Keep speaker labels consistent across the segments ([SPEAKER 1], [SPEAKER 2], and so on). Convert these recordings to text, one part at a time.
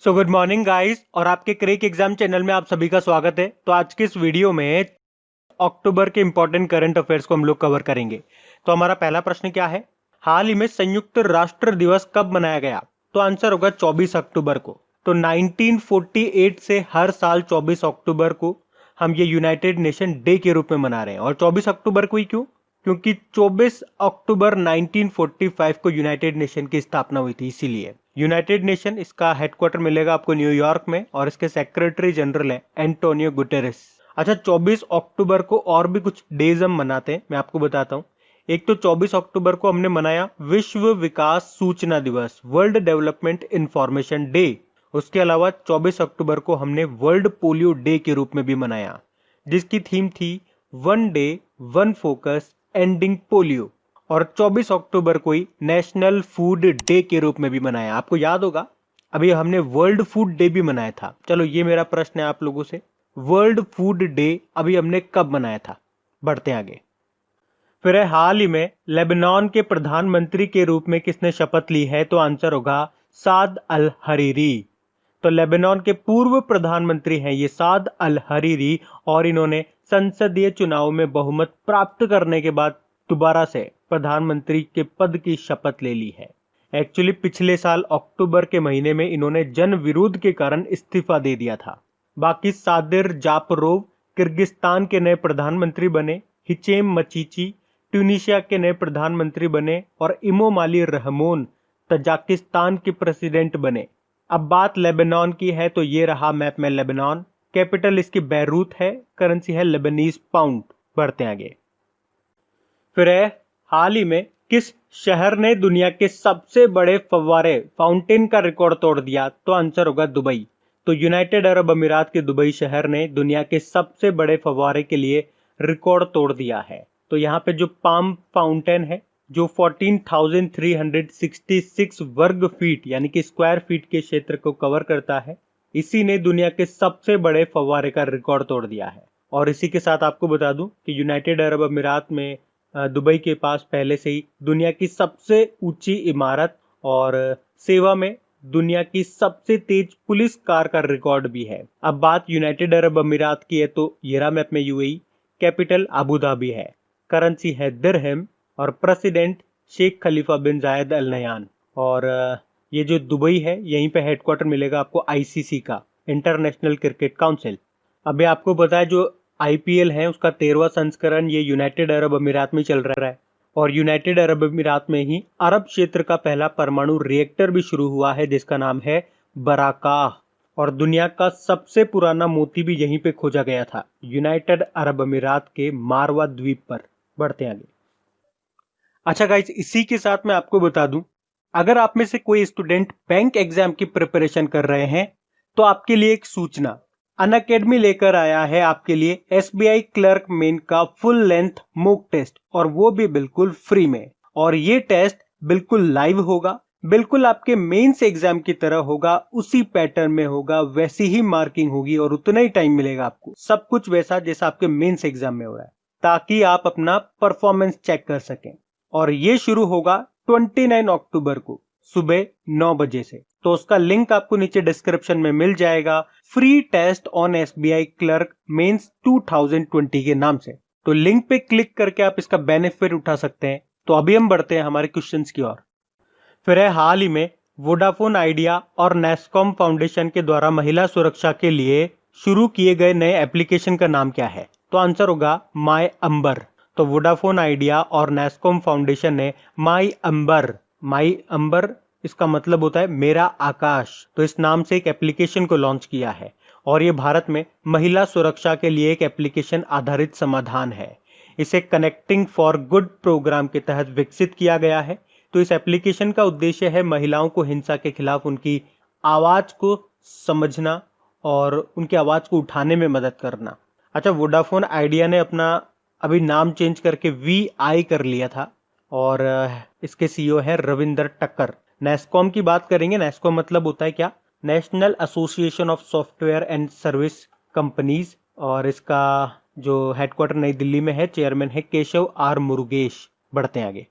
[SPEAKER 1] So good morning guys और आपके crack exam channel में आप सभी का स्वागत है। तो आज के इस वीडियो में अक्टूबर के इंपॉर्टेंट करंट अफेयर्स को हम लोग कवर करेंगे। तो हमारा पहला प्रश्न क्या है, हाल ही में संयुक्त राष्ट्र दिवस कब मनाया गया? तो आंसर होगा 24 अक्टूबर को। तो 1948 से हर साल 24 अक्टूबर को हम ये यूनाइटेड नेशन डे के रूप में मना रहे हैं। और 24 अक्टूबर को ही क्यों? क्योंकि 24 अक्टूबर 1945 को यूनाइटेड नेशन की स्थापना हुई थी, इसीलिए यूनाइटेड नेशन, इसका हेडक्वार्टर मिलेगा आपको न्यूयॉर्क में और इसके सेक्रेटरी जनरल है एंटोनियो गुटेरेस। अच्छा, 24 अक्टूबर को और भी कुछ डेज हम मनाते हैं, मैं आपको बताता हूँ। एक तो 24 अक्टूबर को हमने मनाया विश्व विकास सूचना दिवस, वर्ल्ड डेवलपमेंट इंफॉर्मेशन डे। उसके अलावा 24 अक्टूबर को हमने वर्ल्ड पोलियो डे के रूप में भी मनाया, जिसकी थीम थी one day one focus ending polio. और 24 अक्टूबर को ही नेशनल फूड डे के रूप में भी मनाया। आपको याद होगा अभी हमने वर्ल्ड फूड डे भी मनाया था। चलो ये मेरा प्रश्न है आप लोगों से, वर्ल्ड फूड डे अभी हमने कब मनाया था? बढ़ते आगे। फिर है, हाल ही में लेबनान के प्रधानमंत्री के रूप में किसने शपथ ली है? तो आंसर होगा साद अल हरीरी। तो लेबनान के पूर्व प्रधानमंत्री हैं ये साद अल हरीरी, और इन्होंने संसदीय चुनाव में बहुमत प्राप्त करने के बाद दोबारा से प्रधानमंत्री के पद की शपथ ले ली है। एक्चुअली पिछले साल अक्टूबर के महीने में इन्होंने जन विरोध के कारण इस्तीफा दे दिया था। बाकी सादिर जापरोव किर्गिस्तान के नए प्रधानमंत्री बने, हिचेम मचीची ट्यूनीशिया के नए प्रधानमंत्री बने और इमोमाली रहमोन तजाकिस्तान के प्रेसिडेंट बने। अब बात लेबनान की है तो ये रहा मैप में लेबनान, कैपिटल इसकी बैरूत है, करेंसी है लेबनीज पाउंड। बढ़ते आगे। फिर है, हाल ही में किस शहर ने दुनिया के सबसे बड़े फव्वारे फाउंटेन का रिकॉर्ड तोड़ दिया? तो आंसर होगा दुबई। तो यूनाइटेड अरब अमीरात के दुबई शहर ने दुनिया के सबसे बड़े फव्वारे के लिए रिकॉर्ड तोड़ दिया है। तो यहाँ पे जो पाम फाउंटेन है, जो 14,366 वर्ग फीट यानी कि स्क्वायर फीट के क्षेत्र को कवर करता है, इसी ने दुनिया के सबसे बड़े फव्वारे का रिकॉर्ड तोड़ दिया है। और इसी के साथ आपको बता दूं कि यूनाइटेड अरब अमीरात में दुबई के पास पहले से ही दुनिया की सबसे ऊंची इमारत और सेवा में दुनिया की सबसे तेज पुलिस कार का रिकॉर्ड भी है। अब बात यूनाइटेड अरब अमीरात की है तो ये रहा मैप में यूएई, कैपिटल अबू धाबी है, करेंसी है दिरहम और प्रेसिडेंट शेख खलीफा बिन जायद अल नहयान। और ये जो दुबई है यहीं पे हेडक्वार्टर मिलेगा आपको आईसीसी का, इंटरनेशनल क्रिकेट काउंसिल। अभी आपको पता है जो आईपीएल है उसका 13वां संस्करण ये यूनाइटेड अरब अमीरात में चल रहा है। और यूनाइटेड अरब अमीरात में ही अरब क्षेत्र का पहला परमाणु रिएक्टर भी शुरू हुआ है जिसका नाम है बराकाह। और दुनिया का सबसे पुराना मोती भी यहीं पे खोजा गया था, यूनाइटेड अरब अमीरात के मारवा द्वीप पर। बढ़ते आगे। अच्छा गाइस, इसी के साथ मैं आपको बता दूं, अगर आप में से कोई स्टूडेंट बैंक एग्जाम की प्रिपरेशन कर रहे हैं तो आपके लिए एक सूचना, अनअकैडमी लेकर आया है आपके लिए एसबीआई क्लर्क मेन का फुल लेंथ मॉक टेस्ट, और वो भी बिल्कुल फ्री में। और ये टेस्ट बिल्कुल लाइव होगा, बिल्कुल आपके मेंस एग्जाम की तरह होगा, उसी पैटर्न में होगा, वैसी ही मार्किंग होगी और उतना ही टाइम मिलेगा आपको, सब कुछ वैसा जैसा आपके मेंस एग्जाम में हो रहा है, ताकि आप अपना परफॉर्मेंस चेक कर सकें। और ये शुरू होगा 29 अक्टूबर को सुबह 9 बजे से। तो उसका लिंक आपको नीचे डिस्क्रिप्शन में मिल जाएगा, free test on SBI clerk mains 2020 के नाम से। तो लिंक पे क्लिक करके आप इसका बेनिफिट उठा सकते हैं। तो अभी हम बढ़ते हैं हमारे क्वेश्चंस की ओर। फिर है, हाल ही में वोडाफोन आइडिया और नेस्कॉम फाउंडेशन के द्वारा महिला सुरक्षा के लिए शुरू किए गए नए एप्लीकेशन का नाम क्या है? तो आंसर होगा माई अंबर। तो वोडाफोन आइडिया और नेस्कॉम फाउंडेशन ने माई अंबर इसका मतलब होता है मेरा आकाश, तो इस नाम से एक एप्लीकेशन को लॉन्च किया है। और ये भारत में महिला सुरक्षा के लिए एक एप्लीकेशन आधारित समाधान है। इसे कनेक्टिंग फॉर गुड प्रोग्राम के तहत विकसित किया गया है। तो इस एप्लीकेशन का उद्देश्य है महिलाओं को हिंसा के खिलाफ उनकी आवाज को समझना और उनकी आवाज को उठाने में मदद करना। अच्छा, वोडाफोन आइडिया ने अपना अभी नाम चेंज करके VI कर लिया था और इसके सीईओ है रविंदर टक्कर। नेस्कॉम की बात करेंगे, नेस्कॉम मतलब होता है क्या? National association of software and service companies, और इसका जो हेडक्वार्टर नई दिल्ली में है, चेयरमैन है केशव आर मुरुगेश। बढ़ते हैं आगे।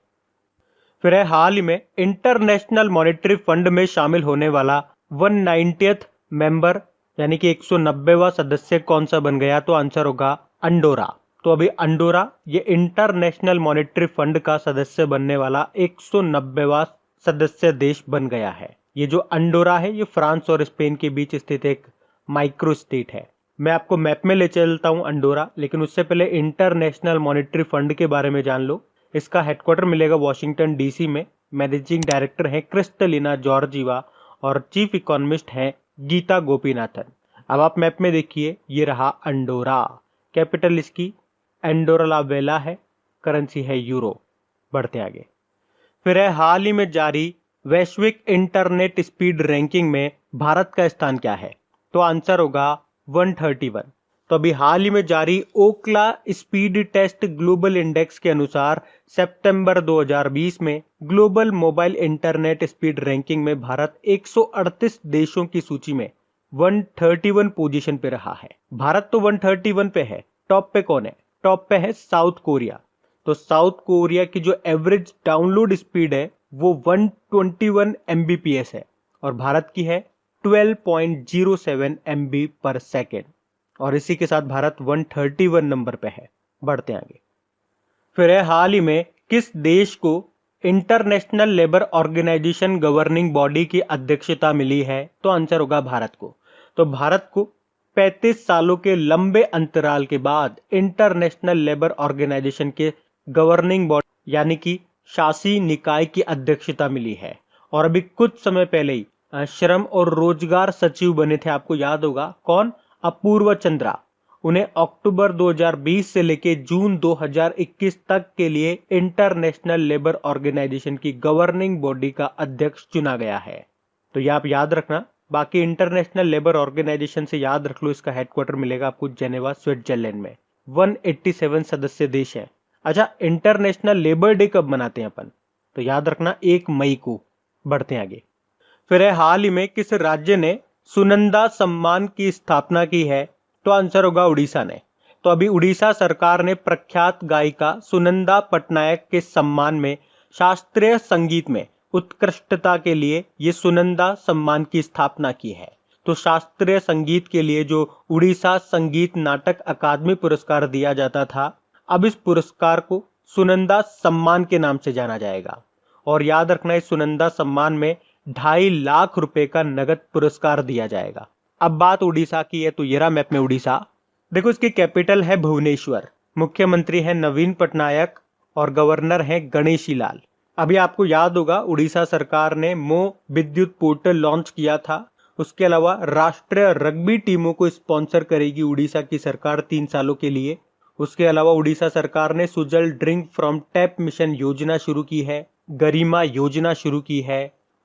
[SPEAKER 1] फिर है, हाल ही में इंटरनेशनल मॉनेटरी फंड में शामिल होने वाला 190th मेंबर यानी कि 190वां सदस्य कौन सा बन गया? तो आंसर होगा अंडोरा। तो अभी अंडोरा ये इंटरनेशनल मॉनेटरी फंड का सदस्य बनने वाला 190वां सदस्य देश बन गया है। ये जो अंडोरा है ये फ्रांस और स्पेन के बीच स्थित एक माइक्रो स्टेट है। मैं आपको मैप में ले चलता हूं अंडोरा, लेकिन उससे पहले इंटरनेशनल मॉनेटरी फंड के बारे में जान लो। इसका हेडक्वार्टर मिलेगा वॉशिंगटन डीसी में। मैनेजिंग डायरेक्टर है क्रिस्टलिना जॉर्जीवा और चीफ इकोनॉमिस्ट हैं गीता गोपीनाथन। अब आप मैप में देखिए, ये रहा अंडोरा। कैपिटल इसकी एंडोरा ला वेला है, करेंसी है यूरो। बढ़ते आगे। फिर है हाल ही में जारी वैश्विक इंटरनेट स्पीड रैंकिंग में भारत का स्थान क्या है? तो आंसर होगा 131। तो अभी हाल ही में जारी ओकला स्पीड टेस्ट ग्लोबल इंडेक्स के अनुसार सितंबर 2020 में global mobile internet speed ranking में भारत 138 देशों की सूची में 131 पोजीशन पे रहा है। भारत तो 131 पे है। टॉप पे कौन है? टॉप पे है साउथ कोरिया। तो साउथ कोरिया की जो एवरेज डाउनलोड स्पीड है वो 121 Mbps है और भारत की है 12.07 MB पर सेकेंड। और इसी के साथ भारत 131 नंबर पे है। बढ़ते आगे। फिर है हाल ही में किस देश को International Labour Organization governing body की अध्यक्षता मिली है? तो आंसर होगा भारत को। तो भारत को 35 सालों के लंबे अंतराल के बाद इंटरनेशनल लेबर ऑर्गेनाइजेशन के गवर्निंग बॉडी यानी कि शासी निकाय की अध्यक्षता मिली है। और अभी कुछ समय पहले ही श्रम और रोजगार सचिव बने थे, आपको याद होगा कौन? अपूर्व चंद्रा। उन्हें अक्टूबर 2020 से लेकर जून 2021 तक के लिए इंटरनेशनल लेबर ऑर्गेनाइजेशन की गवर्निंग बॉडी का अध्यक्ष चुना गया है। तो ये आप याद रखना। बाकी इंटरनेशनल लेबर ऑर्गेनाइजेशन से याद रख लो, इसका हेडक्वार्टर मिलेगा आपको जेनेवा स्विट्जरलैंड में। 187 सदस्य देश है। अच्छा, इंटरनेशनल लेबर डे कब मनाते हैं अपन? तो याद रखना 1 मई को। बढ़ते हैं आगे। फिर है हाल ही में किस राज्य ने सुनंदा सम्मान की स्थापना की है? तो आंसर होगा उड़ीसा ने। तो अभी उड़ीसा सरकार ने प्रख्यात गायिका सुनंदा पटनायक के सम्मान में शास्त्रीय संगीत में उत्कृष्टता के लिए ये सुनंदा सम्मान की स्थापना की है। तो शास्त्रीय संगीत के लिए जो उड़ीसा संगीत नाटक अकादमी पुरस्कार दिया जाता था, अब इस पुरस्कार को सुनंदा सम्मान के नाम से जाना जाएगा। और याद रखना, इस सुनंदा सम्मान में 2.5 लाख रुपए का नगद पुरस्कार दिया जाएगा। अब बात उड़ीसा की है, तो ये रहा मैप में उड़ीसा। देखो, इसकी कैपिटल है भुवनेश्वर, मुख्यमंत्री है नवीन पटनायक और गवर्नर है गणेशी लाल। अभी आपको याद होगा उड़ीसा सरकार ने मो विद्युत पोर्टल लॉन्च किया था। उसके अलावा राष्ट्रीय रग्बी टीमों को स्पॉन्सर करेगी उड़ीसा की सरकार 3 सालों के लिए। उसके अलावा उड़ीसा सरकार ने Sujal drink from tap mission योजना शुरू की है, गरिमा योजना शुरू की है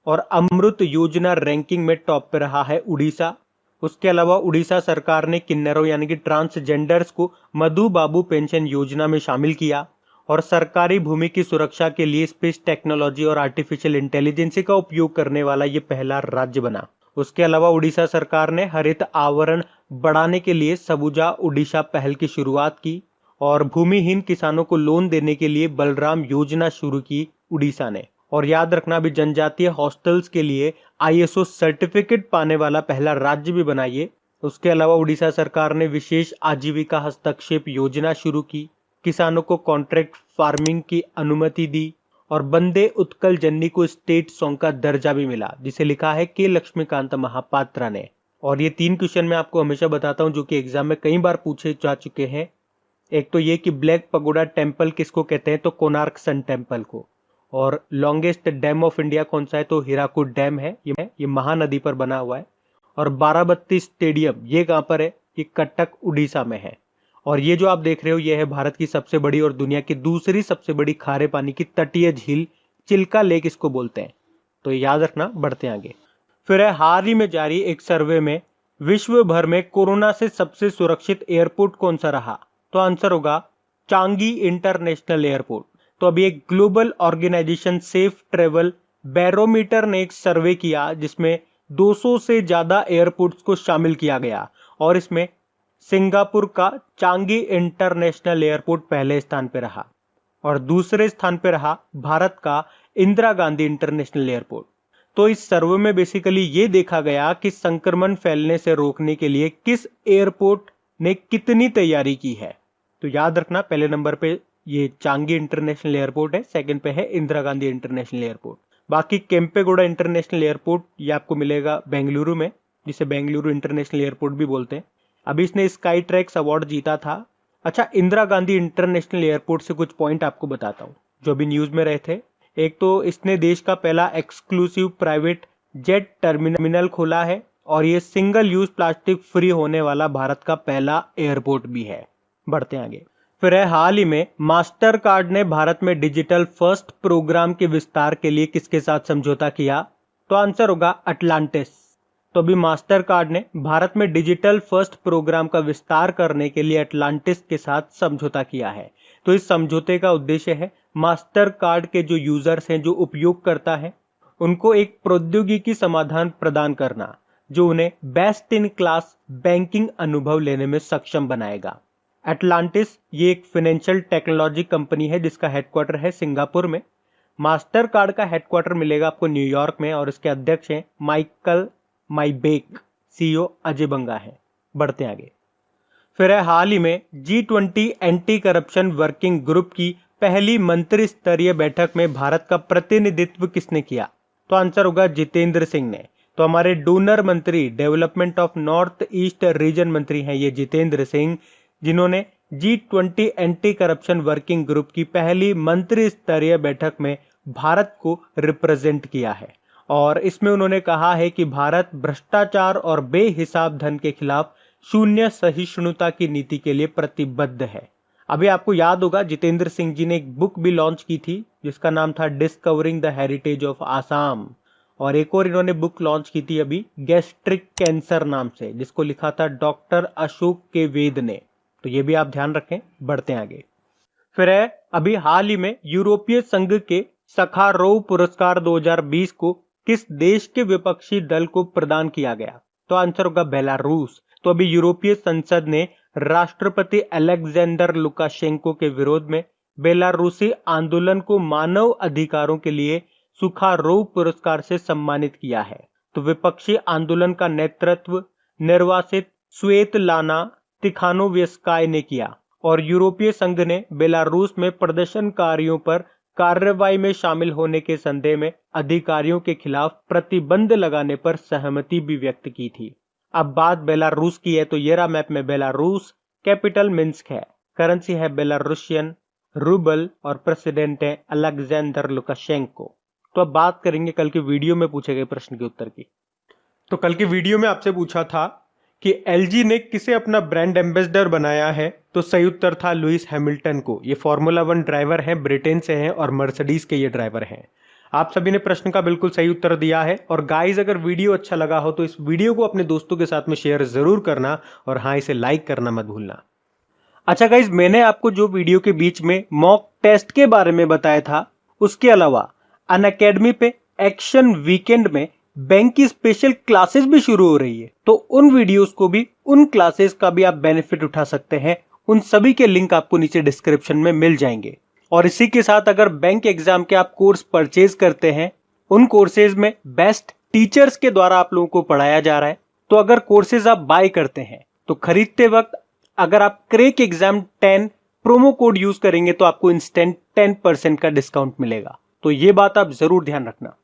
[SPEAKER 1] और अमृत योजना रैंकिंग में टॉप पे रहा है उड़ीसा। उसके अलावा उड़ीसा सरकार ने किन्नरों यानी कि ट्रांसजेंडर्स को मधु बाबू पेंशन योजना में शामिल किया और सरकारी भूमि की सुरक्षा के लिए स्पेस टेक्नोलॉजी और आर्टिफिशियल इंटेलिजेंस का उपयोग करने वाला ये पहला राज्य बना। उसके अलावा उड़ीसा सरकार ने हरित आवरण बढ़ाने के लिए सबुजा उड़ीसा पहल की शुरुआत की और भूमिहीन किसानों को लोन देने के लिए बलराम योजना शुरू की उड़ीसा ने। और याद रखना, भी जनजातीय हॉस्टल्स के लिए ISO सर्टिफिकेट पाने वाला पहला राज्य भी बना ये। उसके अलावा उड़ीसा सरकार ने विशेष आजीविका हस्तक्षेप योजना शुरू की, किसानों को कॉन्ट्रैक्ट फार्मिंग की अनुमति दी और बंदे उत्कल जन्नी को स्टेट सॉन्ग का दर्जा भी मिला, जिसे लिखा है के लक्ष्मीकांत महापात्रा ने। और ये 3 क्वेश्चन मैं आपको हमेशा बताता हूँ जो कि एग्जाम में कई बार पूछे जा चुके हैं। एक तो ये कि ब्लैक पगोडा टेम्पल किसको कहते हैं? तो कोणार्क सन टेम्पल को। और लॉन्गेस्ट डैम ऑफ इंडिया कौन सा है? तो हीराकुड डैम है, ये महानदी पर बना हुआ है। और बाराबत्ती स्टेडियम ये कहाँ पर है? ये कटक उड़ीसा में है। और ये जो आप देख रहे हो ये है भारत की सबसे बड़ी और दुनिया की दूसरी सबसे बड़ी खारे पानी की तटीय झील, चिल्का लेक इसको बोलते हैं। तो याद रखना। बढ़ते आगे। फिर है हाल ही में जारी एक सर्वे में विश्व भर में कोरोना से सबसे सुरक्षित एयरपोर्ट कौन सा रहा? तो आंसर होगा चांगी इंटरनेशनल एयरपोर्ट। तो अभी एक global organisation Safe Travel Barometer ने एक सर्वे किया जिसमें 200 से ज्यादा एयरपोर्ट्स को शामिल किया गया और इसमें सिंगापुर का चांगी इंटरनेशनल एयरपोर्ट पहले स्थान पर रहा और दूसरे स्थान पर रहा भारत का इंदिरा गांधी इंटरनेशनल एयरपोर्ट। तो इस सर्वे में बेसिकली ये देखा गया कि संक्रमण फैलने से रोकने के लिए किस एयरपोर्ट ने कितनी तैयारी की है। तो याद रखना, पहले नंबर पे ये चांगी इंटरनेशनल एयरपोर्ट है, सेकंड पे है इंदिरा गांधी इंटरनेशनल एयरपोर्ट। बाकी केम्पेगौड़ा इंटरनेशनल एयरपोर्ट ये आपको मिलेगा बेंगलुरु में, जिसे बेंगलुरु इंटरनेशनल एयरपोर्ट भी बोलते हैं। अभी इसने स्काई ट्रैक्स अवार्ड जीता था। अच्छा, इंदिरा गांधी इंटरनेशनल एयरपोर्ट से कुछ पॉइंट आपको बताता हूँ जो अभी न्यूज में रहे थे। एक तो इसने देश का पहला एक्सक्लूसिव प्राइवेट जेट टर्मिनल खोला है और ये सिंगल यूज प्लास्टिक फ्री होने वाला भारत का पहला एयरपोर्ट भी है। बढ़ते आगे। फिर है, हाल ही में मास्टर कार्ड ने भारत में डिजिटल फर्स्ट प्रोग्राम के विस्तार के लिए किसके साथ समझौता किया? तो आंसर होगा अटलांटिस। तो अभी मास्टर कार्ड ने भारत में डिजिटल फर्स्ट प्रोग्राम का विस्तार करने के लिए अटलांटिस के साथ समझौता किया है। तो इस समझौते का उद्देश्य है मास्टर कार्ड के जो यूजर्स हैं, जो उपयोगकर्ता हैं, उनको एक प्रौद्योगिकी समाधान प्रदान करना जो उन्हें बेस्ट इन क्लास बैंकिंग अनुभव लेने में सक्षम बनाएगा। एटलांटिस ये एक फाइनेंशियल टेक्नोलॉजी कंपनी है जिसका हेडक्वार्टर है सिंगापुर में। मास्टर कार्ड का हेडक्वार्टर मिलेगा आपको न्यूयॉर्क में और इसके अध्यक्ष हैं माइकल माइबेक, सीईओ अजय बंगा है। बढ़ते आगे। फिर है, हाल ही में G20 anti corruption working group की पहली मंत्री स्तरीय बैठक में भारत का प्रतिनिधित्व किसने किया? तो आंसर होगा जितेंद्र सिंह ने। तो हमारे डोनर मंत्री, development of north east region मंत्री हैं ये जितेंद्र सिंह, जिन्होंने G20 anti corruption working group की पहली मंत्री स्तरीय बैठक में भारत को रिप्रेजेंट किया है। और इसमें उन्होंने कहा है कि भारत भ्रष्टाचार और बेहिसाब धन के खिलाफ शून्य सहिष्णुता की नीति के लिए प्रतिबद्ध है। अभी आपको याद होगा जितेंद्र सिंह जी ने एक बुक भी लॉन्च की थी जिसका नाम था discovering the heritage of Assam, और एक और इन्होंने बुक लॉन्च की थी अभी गैस्ट्रिक कैंसर नाम से, जिसको लिखा था डॉक्टर अशोक के वेद ने। तो ये भी आप ध्यान रखें। बढ़ते हैं आगे। फिर है, अभी हाल ही में यूरोपीय संघ के सखारोव पुरस्कार 2020 को किस देश के विपक्षी दल को प्रदान किया गया? तो आंसर होगा बेलारूस। तो अभी यूरोपीय संसद ने राष्ट्रपति अलेक्जेंडर लुकाशेंको के विरोध में बेलारूसी आंदोलन को मानव अधिकारों के लिए सुखारोव पुरस्कार से सम्मानित किया है। तो विपक्षी आंदोलन का नेतृत्व निर्वासित स्वेतलाना तिखानोव्स्काय ने किया और यूरोपीय संघ ने बेलारूस में प्रदर्शनकारियों पर कार्रवाई में शामिल होने के संदेह में अधिकारियों के खिलाफ प्रतिबंध लगाने पर सहमति भी व्यक्त की थी। अब बात बेलारूस की है तो ये रहा मैप में बेलारूस, कैपिटल मिन्स्क है, करेंसी है बेलारूसियन रूबल और प्रेसिडेंट है अलेक्जेंडर लुकाशेंको। तो अब बात करेंगे कल के वीडियो में पूछे गए प्रश्न के उत्तर की। तो कल के वीडियो में आपसे पूछा था कि एलजी ने किसे अपना ब्रांड एम्बेसडर बनाया है? तो सही उत्तर था लुइस हैमिल्टन को। ये फॉर्मूला 1 ड्राइवर हैं, ब्रिटेन से हैं और मर्सिडीज के ये ड्राइवर हैं। आप सभी ने प्रश्न का बिल्कुल सही उत्तर दिया है। और गाइस, अगर वीडियो अच्छा लगा हो तो इस वीडियो को अपने दोस्तों के साथ में शेयर जरूर करना और हाँ, इसे लाइक करना मत भूलना। अच्छा गाइस, मैंने आपको जो वीडियो के बीच में मॉक टेस्ट के बारे में बताया था, उसके अलावा अनअकैडमी पे एक्शन वीकेंड में बैंक की स्पेशल क्लासेस भी शुरू हो रही है। तो उन वीडियोस को भी, उन क्लासेस का भी आप बेनिफिट उठा सकते हैं। उन सभी के लिंक आपको नीचे डिस्क्रिप्शन में मिल जाएंगे। और इसी के साथ अगर बैंक एग्जाम के आप कोर्स परचेज करते हैं, उन कोर्सेज में बेस्ट टीचर्स के द्वारा आप लोगों को पढ़ाया जा रहा है। तो अगर कोर्सेज आप बाय करते हैं तो खरीदते वक्त अगर आप crack exam 10 promo code use करेंगे तो आपको इंस्टेंट 10% का डिस्काउंट मिलेगा। तो ये बात आप जरूर ध्यान रखना।